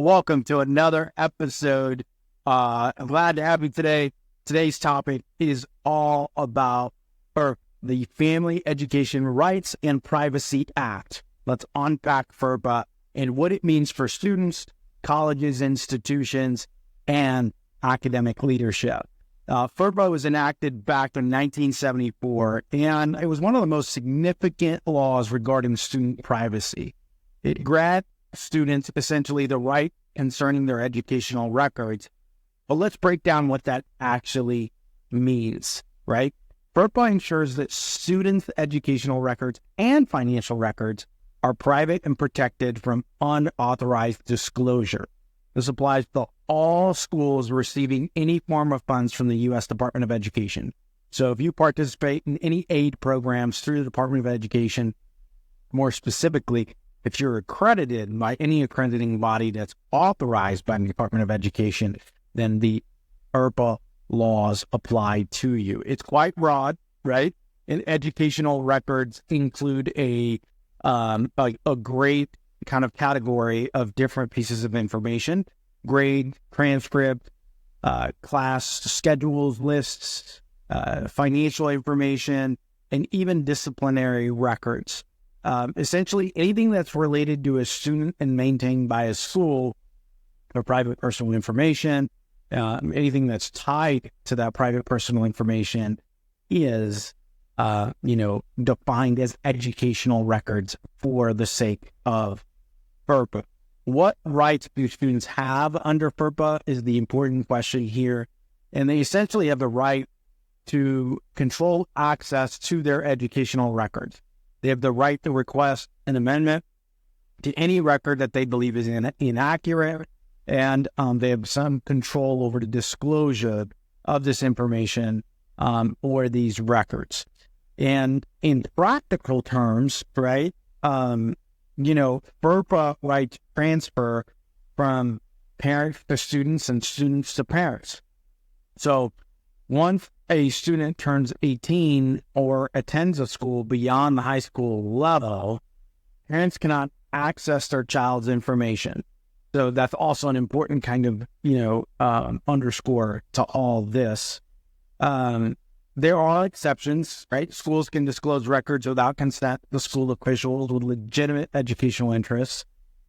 Welcome to another episode. I'm glad to have you today. Today's topic is all about the Family Education Rights and Privacy Act. Let's unpack FERPA and what it means for students, colleges, institutions, and academic leadership. FERPA was enacted back in 1974, and it was one of the most significant laws regarding student privacy. It grants students essentially the right concerning their educational records. But let's break down what that actually means, right? FERPA ensures that students' educational records and financial records are private and protected from unauthorized disclosure. This applies to all schools receiving any form of funds from the U.S. Department of Education. So if you participate in any aid programs through the Department of Education, more specifically, if you're accredited by any accrediting body that's authorized by the Department of Education, then the FERPA laws apply to you. It's quite broad, right? And educational records include a great kind of category of different pieces of information: grade, transcript, class schedules, lists, financial information, and even disciplinary records. Essentially, anything that's related to a student and maintained by a school for private personal information, anything that's tied to that private personal information is, defined as educational records for the sake of FERPA. What rights do students have under FERPA is the important question here. And they essentially have the right to control access to their educational records. They have the right to request an amendment to any record that they believe is inaccurate, and they have some control over the disclosure of this information or these records. And in practical terms, right, FERPA rights transfer from parents to students and students to parents. So once a student turns 18 or attends a school beyond the high school level, parents cannot access their child's information. So that's also an important kind of, underscore to all this. There are exceptions, right? Schools can disclose records without consent to school officials with legitimate educational interests.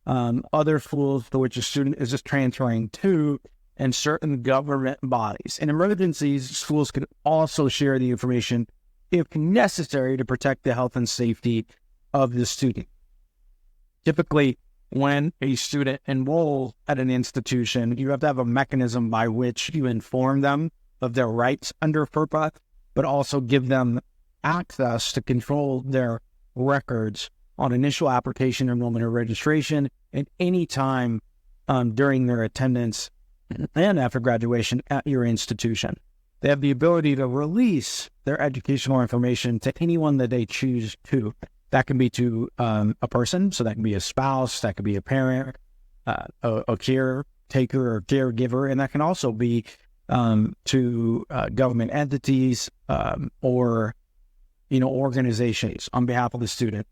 Other schools for which a student is just transferring to, and certain government bodies. In emergencies, schools can also share the information if necessary to protect the health and safety of the student. Typically, when a student enrolls at an institution, you have to have a mechanism by which you inform them of their rights under FERPA, but also give them access to control their records on initial application, enrollment, or registration at any time during their attendance and after graduation at your institution. They have the ability to release their educational information to anyone that they choose to. That can be to a person, so that can be a spouse, that could be a parent, a caretaker or caregiver, and that can also be to government entities or organizations on behalf of the student.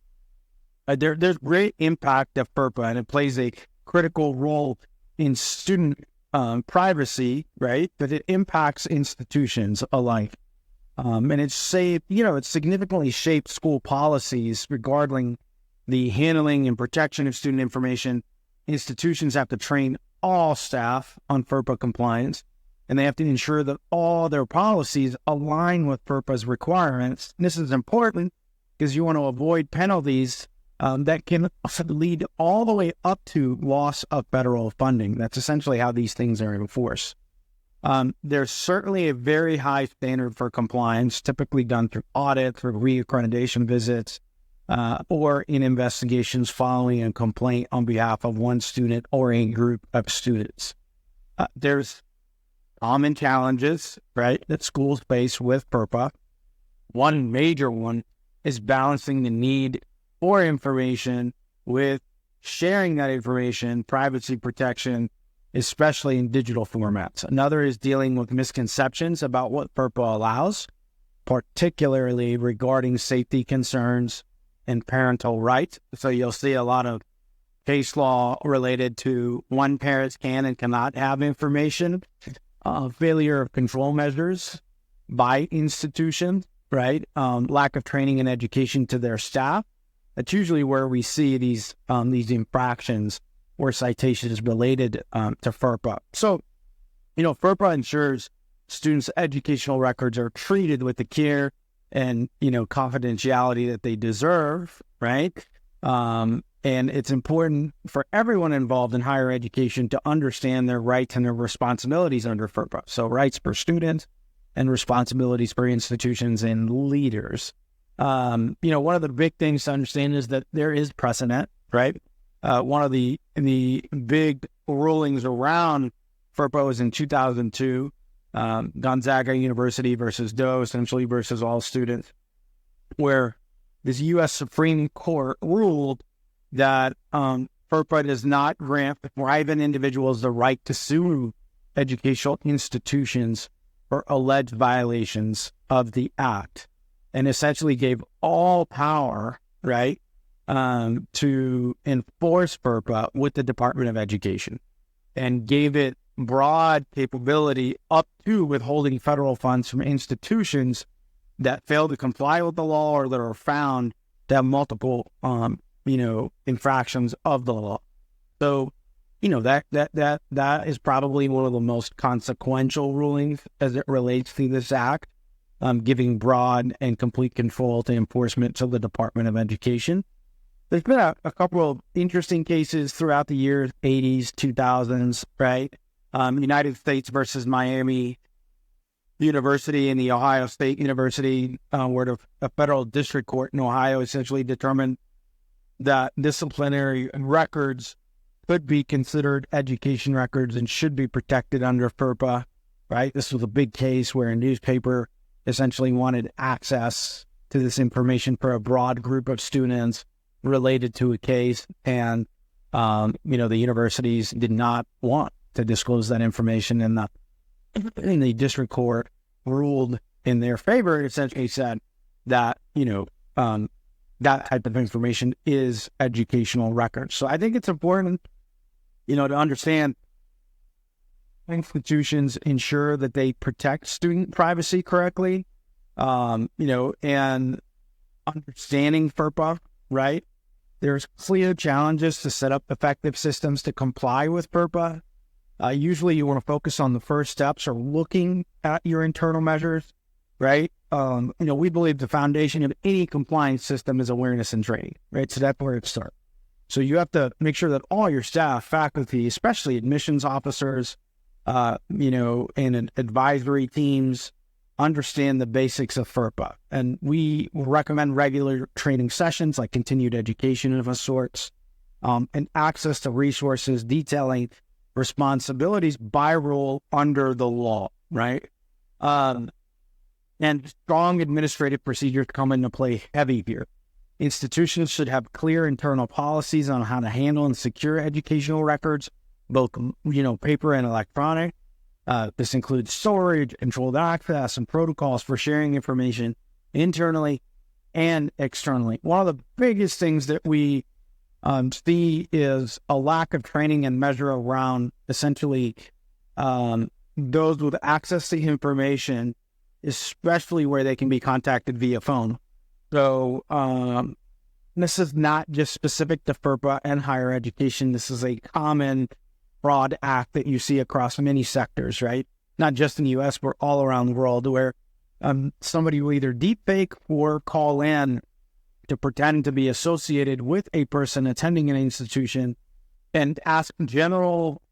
There's great impact of FERPA, and it plays a critical role in student privacy, right? But it impacts institutions alike. And it's significantly shaped school policies regarding the handling and protection of student information. Institutions have to train all staff on FERPA compliance, and they have to ensure that all their policies align with FERPA's requirements. And this is important because you want to avoid penalties that can lead all the way up to loss of federal funding. That's essentially how these things are enforced. There's certainly a very high standard for compliance, typically done through audits or reaccreditation visits, or in investigations following a complaint on behalf of one student or a group of students. There's common challenges, right, that schools face with FERPA. One major one is balancing the need for information with sharing that information, privacy protection, especially in digital formats. Another is dealing with misconceptions about what FERPA allows, particularly regarding safety concerns and parental rights. So you'll see a lot of case law related to when parents can and cannot have information, failure of control measures by institutions, right? Lack of training and education to their staff. That's usually where we see these infractions or citations related to FERPA. So, FERPA ensures students' educational records are treated with the care and, confidentiality that they deserve, right? And it's important for everyone involved in higher education to understand their rights and their responsibilities under FERPA. So rights for students and responsibilities for institutions and leaders. One of the big things to understand is that there is precedent, right? One of the big rulings around FERPA was in 2002, Gonzaga University versus Doe, essentially versus all students, where this U.S. Supreme Court ruled that FERPA does not grant private individuals the right to sue educational institutions for alleged violations of the Act, and essentially gave all power, right, to enforce FERPA with the Department of Education, and gave it broad capability up to withholding federal funds from institutions that fail to comply with the law or that are found to have multiple, infractions of the law. So, that is probably one of the most consequential rulings as it relates to this act, giving broad and complete control to enforcement to the Department of Education. There's been a couple of interesting cases throughout the years, 80s, 2000s, right? United States versus Miami University and the Ohio State University, where a federal district court in Ohio essentially determined that disciplinary records could be considered education records and should be protected under FERPA, right? This was a big case where a newspaper essentially wanted access to this information for a broad group of students related to a case, and the universities did not want to disclose that information, and the district court ruled in their favor. It essentially said that that type of information is educational records. So I think it's important, to understand institutions ensure that they protect student privacy correctly, and understanding FERPA, right? There's clear challenges to set up effective systems to comply with FERPA. Usually you want to focus on the first steps or looking at your internal measures, right? We believe the foundation of any compliance system is awareness and training, right? So that's where it starts. So you have to make sure that all your staff, faculty, especially admissions officers, and advisory teams understand the basics of FERPA. And we recommend regular training sessions like continued education of a sorts, and access to resources detailing responsibilities by rule under the law, right? And strong administrative procedures come into play heavy here. Institutions should have clear internal policies on how to handle and secure educational records, both, paper and electronic. This includes storage, controlled access, and protocols for sharing information internally and externally. One of the biggest things that we see is a lack of training and measure around essentially those with access to information, especially where they can be contacted via phone. So this is not just specific to FERPA and higher education. This is a common fraud act that you see across many sectors, right? Not just in the U.S., but all around the world, where somebody will either deepfake or call in to pretend to be associated with a person attending an institution and ask general,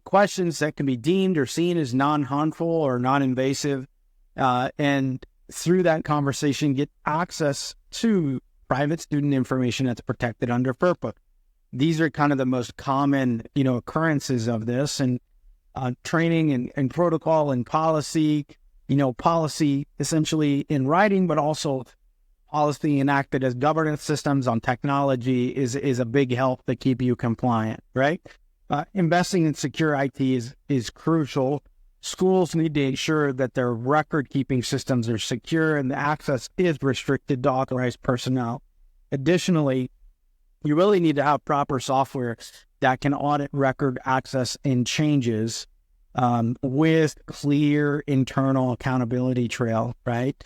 questions that can be deemed or seen as non-harmful or non-invasive, and through that conversation get access to private student information that's protected under FERPA. These are kind of the most common, occurrences of this, and training and protocol and policy, policy essentially in writing, but also policy enacted as governance systems on technology is a big help to keep you compliant, right? Investing in secure IT is crucial. Schools need to ensure that their record-keeping systems are secure and the access is restricted to authorized personnel. Additionally, You really need to have proper software that can audit record access and changes with clear internal accountability trail, right?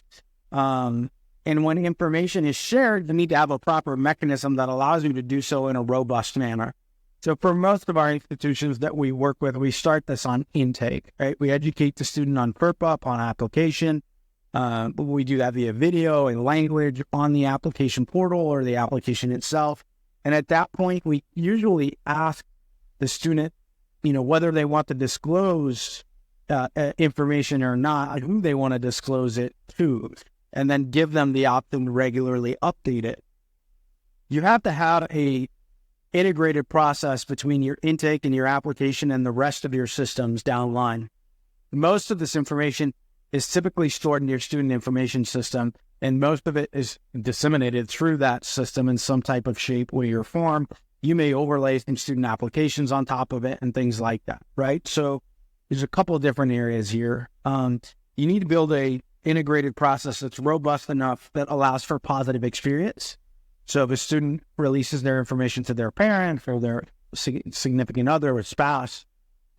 And when information is shared, you need to have a proper mechanism that allows you to do so in a robust manner. So for most of our institutions that we work with, we start this on intake, right? We educate the student on FERPA upon application. We do that via video and language on the application portal or the application itself. And at that point, we usually ask the student, whether they want to disclose information or not, who they want to disclose it to, and then give them the option to regularly update it. You have to have a integrated process between your intake and your application and the rest of your systems downline. Most of this information is typically stored in your student information system, and most of it is disseminated through that system in some type of shape, way, or form. You may overlay some student applications on top of it and things like that, right? So there's a couple of different areas here. You need to build a integrated process that's robust enough that allows for positive experience. So if a student releases their information to their parent or their significant other or spouse,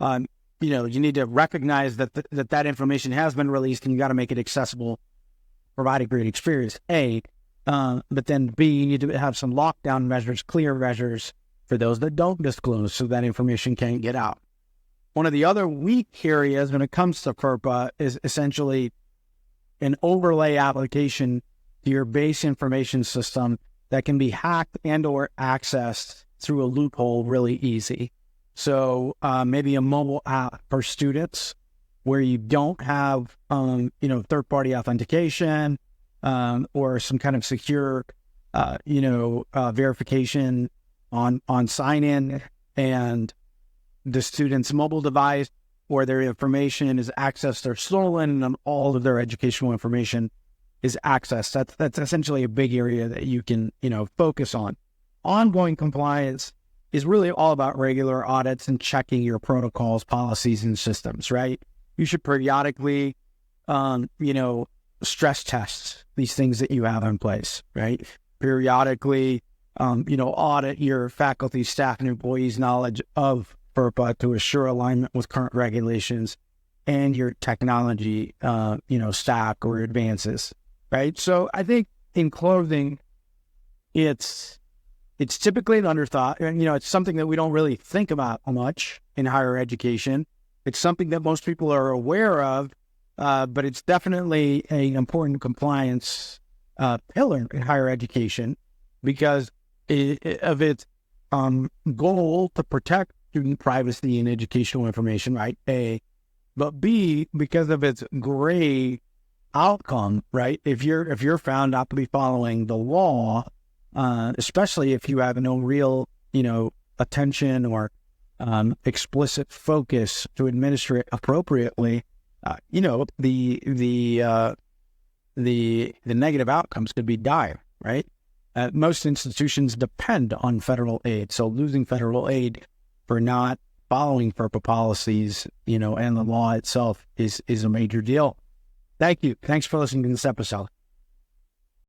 you need to recognize that that information has been released, and you got to make it accessible, provide a great experience, A. But then B, you need to have some lockdown measures, clear measures for those that don't disclose so that information can't get out. One of the other weak areas when it comes to FERPA is essentially an overlay application to your base information system that can be hacked and or accessed through a loophole really easy. So maybe a mobile app for students where you don't have, third-party authentication or some kind of secure, verification on sign-in, and the student's mobile device where their information is accessed or stolen and all of their educational information is accessed. That's essentially a big area that you can, focus on. Ongoing compliance is really all about regular audits and checking your protocols, policies, and systems, right? You should periodically, stress test these things that you have in place, right? Periodically, audit your faculty, staff, and employees' knowledge of FERPA to assure alignment with current regulations and your technology, stack or advances, right? So I think in closing, it's typically an underthought, and, it's something that we don't really think about much in higher education. It's something that most people are aware of, but it's definitely an important compliance pillar in higher education because of its goal to protect student privacy and educational information, right? A, but B, because of its gray outcome, right? If you're found not to be following the law, especially if you have no real, attention or explicit focus to administer it appropriately, the negative outcomes could be dire, right? Most institutions depend on federal aid, so losing federal aid for not following FERPA policies, and the law itself is a major deal. Thank you. Thanks for listening to this episode.